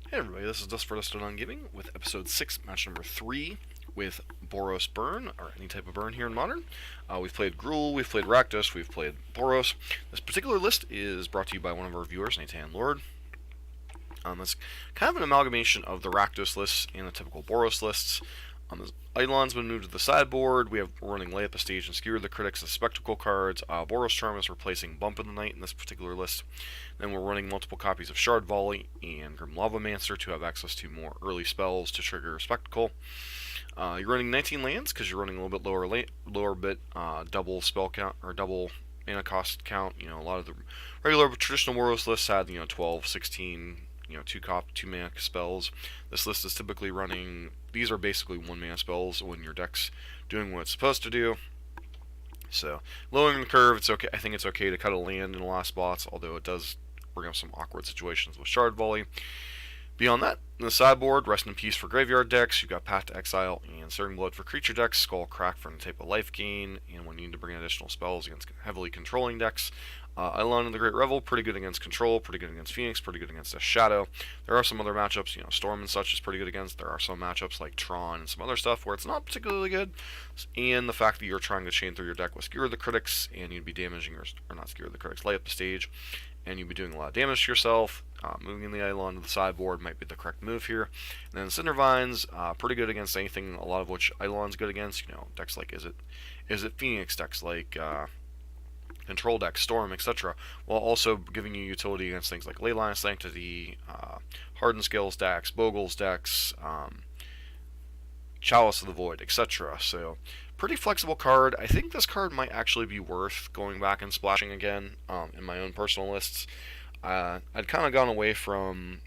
Hey everybody, this is Dust for Dust on Gaming with episode 6, match number 3 with Boros Burn, or any type of burn here in Modern. We've played Gruul, we've played Rakdos, we've played Boros. This particular list is brought to you by one of our viewers, Nathan Lord. It's kind of an amalgamation of the Rakdos lists and the typical Boros lists. Eidolon's been moved to the sideboard. We're running Lay at the Stage and Skewer the Critics as spectacle cards. Boros Charm is replacing Bump in the Night in this particular list. Then we're running multiple copies of Shard Volley and Grim Lavamancer to have access to more early spells to trigger Spectacle. You're running 19 lands because you're running a little bit lower bit double spell count or double mana cost count. You know, a lot of the regular traditional Boros lists had 12, 16, 2 mana spells. This list is typically running. These are basically 1 mana spells when your deck's doing what it's supposed to do. So lowering the curve, it's okay. I think it's okay to cut a land in a lot of spots, although it does bring up some awkward situations with Shard Volley. Beyond that, in the sideboard, Rest in Peace for graveyard decks, you've got Path to Exile and Searing Blood for creature decks, Skull Crack for any type of life gain, and when you need to bring additional spells against heavily controlling decks. Eidolon of the Great Revel, pretty good against Control, pretty good against Phoenix, pretty good against a Shadow. There are some other matchups, Storm and such is pretty good against. There are some matchups like Tron and some other stuff where it's not particularly good. And the fact that you're trying to chain through your deck with Skewer the Critics, and you'd be damaging or not Skewer the Critics, Lay up the Stage, and you'd be doing a lot of damage to yourself. Moving the Eidolon to the sideboard might be the correct move here. And then Cindervines, pretty good against anything, a lot of which Eidolon's good against. Decks like Is it Phoenix, decks like Control decks, Storm, etc. While also giving you utility against things like Leyline of Sanctity, Hardened Scales decks, Bogle's decks, Chalice of the Void, etc. So, pretty flexible card. I think this card might actually be worth going back and splashing again in my own personal lists. I'd kind of gone away from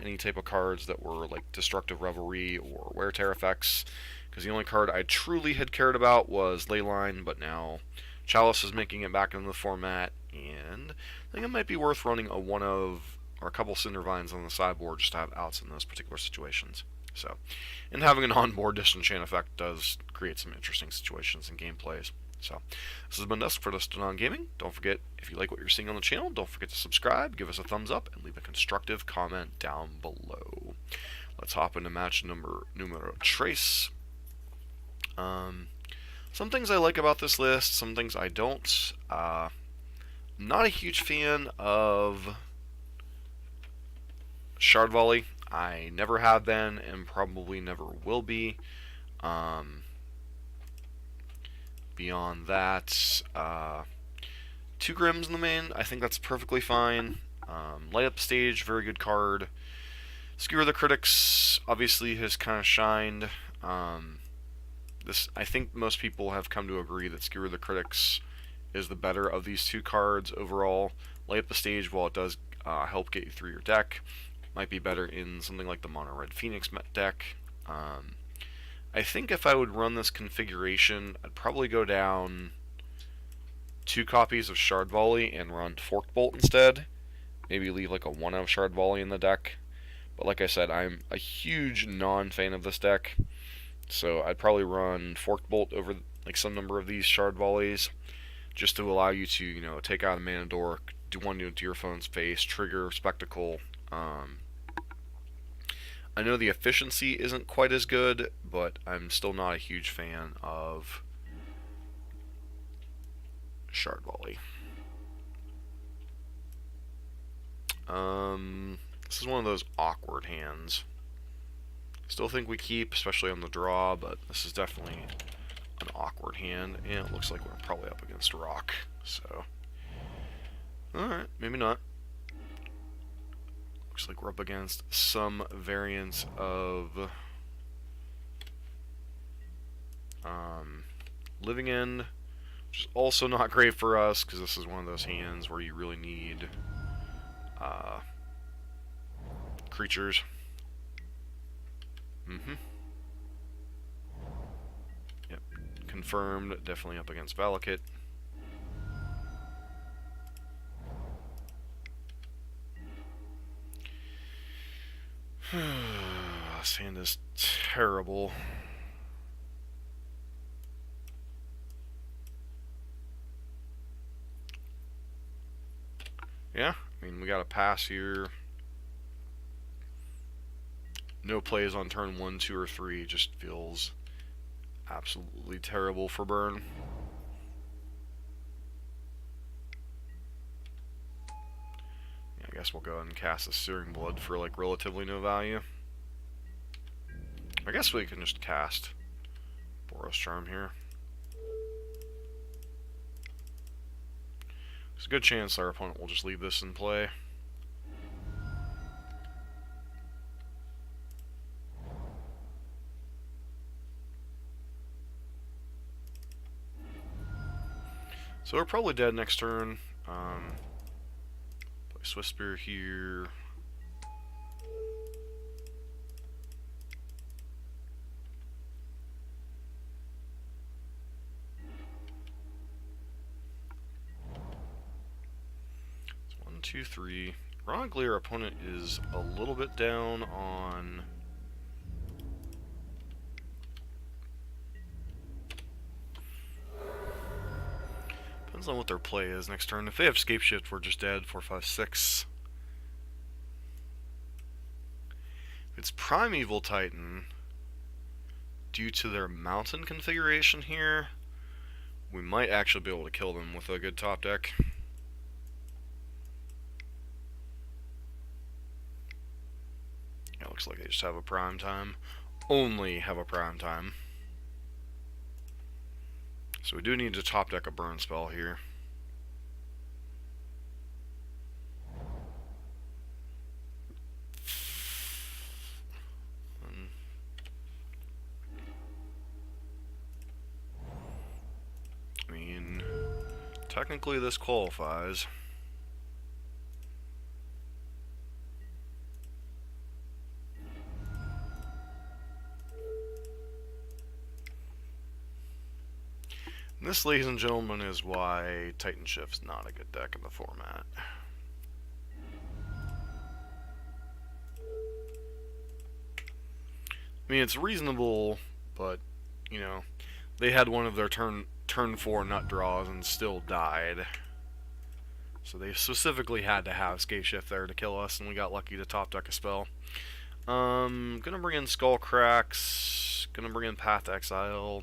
any type of cards that were like Destructive Revelry or Wear Tear effects, because the only card I truly had cared about was Leyline, but now Chalice is making it back into the format, and I think it might be worth running a one of or a couple Cindervines on the sideboard just to have outs in those particular situations. So, and having an onboard disenchant effect does create some interesting situations and gameplays. So, this has been Dusk for Dust on Gaming. Don't forget, if you like what you're seeing on the channel, don't forget to subscribe, give us a thumbs up, and leave a constructive comment down below. Let's hop into match numero tres. Some things I like about this list, some things I don't. I'm not a huge fan of Shard Volley. I never have been and probably never will be. Beyond that, 2 Grims in the main, I think that's perfectly fine. Light Up Stage, very good card. Skewer the Critics obviously has kind of shined. I think most people have come to agree that Skewer the Critics is the better of these 2 cards overall. Light Up the Stage, while it does help get you through your deck, might be better in something like the Mono Red Phoenix deck. I think if I would run this configuration, I'd probably go down 2 copies of Shard Volley and run Forked Bolt instead. Maybe leave like a 1 of Shard Volley in the deck. But like I said, I'm a huge non-fan of this deck. So I'd probably run Forked Bolt over like some number of these Shard Volleys, just to allow you to, take out a Mana Dork, do one to your opponent's face, trigger Spectacle. I know the efficiency isn't quite as good, but I'm still not a huge fan of Shard Volley. This is one of those awkward hands. Still think we keep, especially on the draw, but this is definitely an awkward hand, and it looks like we're probably up against rock, so alright, maybe not. Looks like we're up against some variants of Living End, which is also not great for us, because this is one of those hands where you really need creatures. Yep. Confirmed, definitely up against Valakut. This hand is terrible. Yeah, I mean, we got a pass here. no plays on turn 1, 2, or 3 just feels absolutely terrible for burn. Yeah, I guess we'll go ahead and cast a Searing Blood for like relatively no value. I guess we can just cast Boros Charm here. There's a good chance our opponent will just leave this in play. So we're probably dead next turn. Play Swift Spear here. It's 1, 2, 3. Ironically, our opponent is a little bit down on... Depends on what their play is next turn. If they have Scape Shift, we're just dead. 4, 5, 6. If it's Primeval Titan, due to their mountain configuration here, we might actually be able to kill them with a good top deck. It looks like they just have a prime time. Only have a prime time. So we do need to top deck a burn spell here. I mean, technically this qualifies. And this, ladies and gentlemen, is why Titan Shift's not a good deck in the format. I mean, it's reasonable, but, you know, they had one of their turn 4 nut draws and still died. So they specifically had to have Scape Shift there to kill us, and we got lucky to top deck a spell. Gonna bring in Skull Cracks, gonna bring in Path to Exile.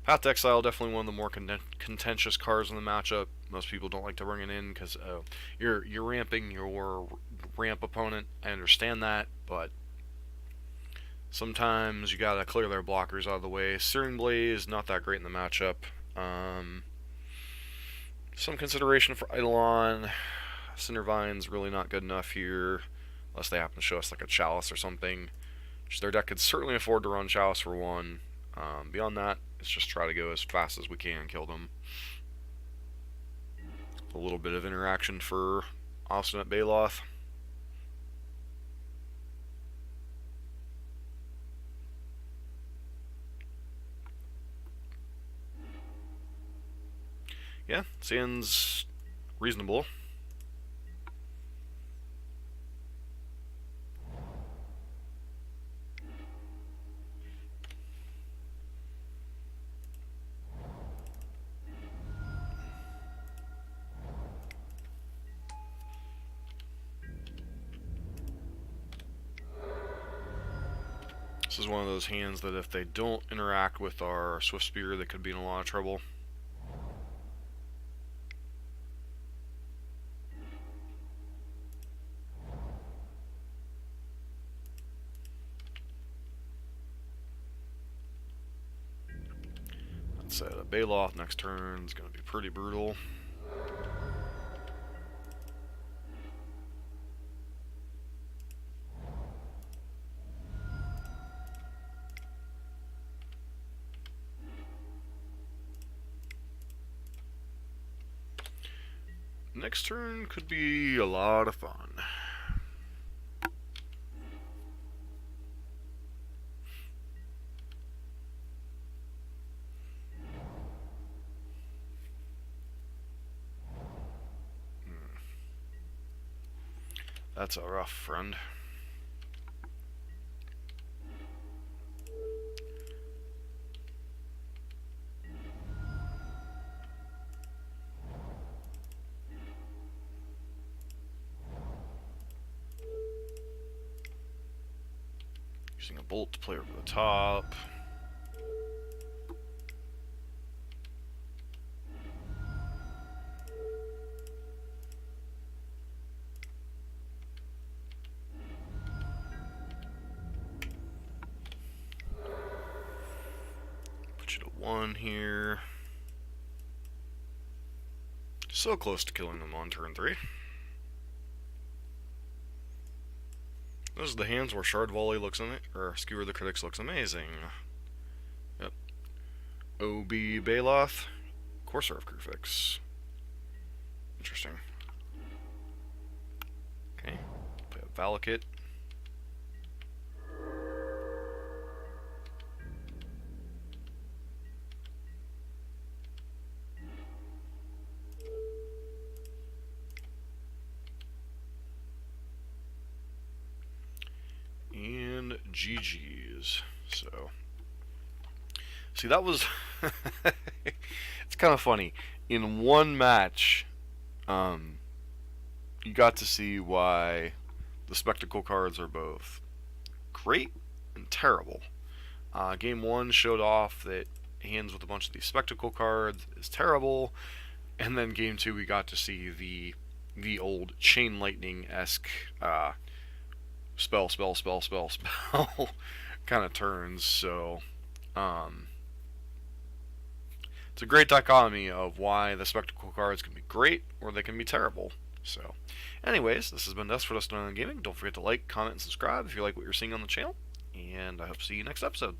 Path to Exile, definitely one of the more contentious cards in the matchup. Most people don't like to bring it in because you're ramping your ramp opponent. I understand that, but sometimes you gotta clear their blockers out of the way. Searing Blaze, not that great in the matchup. Some consideration for Eidolon. Cindervine's really not good enough here, unless they happen to show us like a Chalice or something, which their deck could certainly afford to run Chalice for 1. Beyond that, let's just try to go as fast as we can and kill them. A little bit of interaction for Obstinate Baloth. Yeah, seems reasonable. This is one of those hands that if they don't interact with our Swift Spear, they could be in a lot of trouble. That said, a Baloth next turn is going to be pretty brutal. Next turn could be a lot of fun. That's a rough friend. Using a bolt to play over the top. Put you to 1 here. So close to killing them on turn 3. Those are the hands where Shard Volley looks or Skewer the Critics looks amazing. Yep. OB Baloth, Corsair of Crucifix. Interesting. Okay, play a Valakut. And GG's. So, see, that was it's kind of funny. In one match, you got to see why the spectacle cards are both great and terrible. Game 1 showed off that hands with a bunch of these spectacle cards is terrible, and then Game 2 we got to see the old Chain Lightning-esque spell kind of turns. So it's a great dichotomy of why the spectacle cards can be great or they can be terrible. So anyways, this has been Dust for Dust on Gaming. Don't forget to like, comment, and subscribe if you like what you're seeing on the channel, and I hope to see you next episode.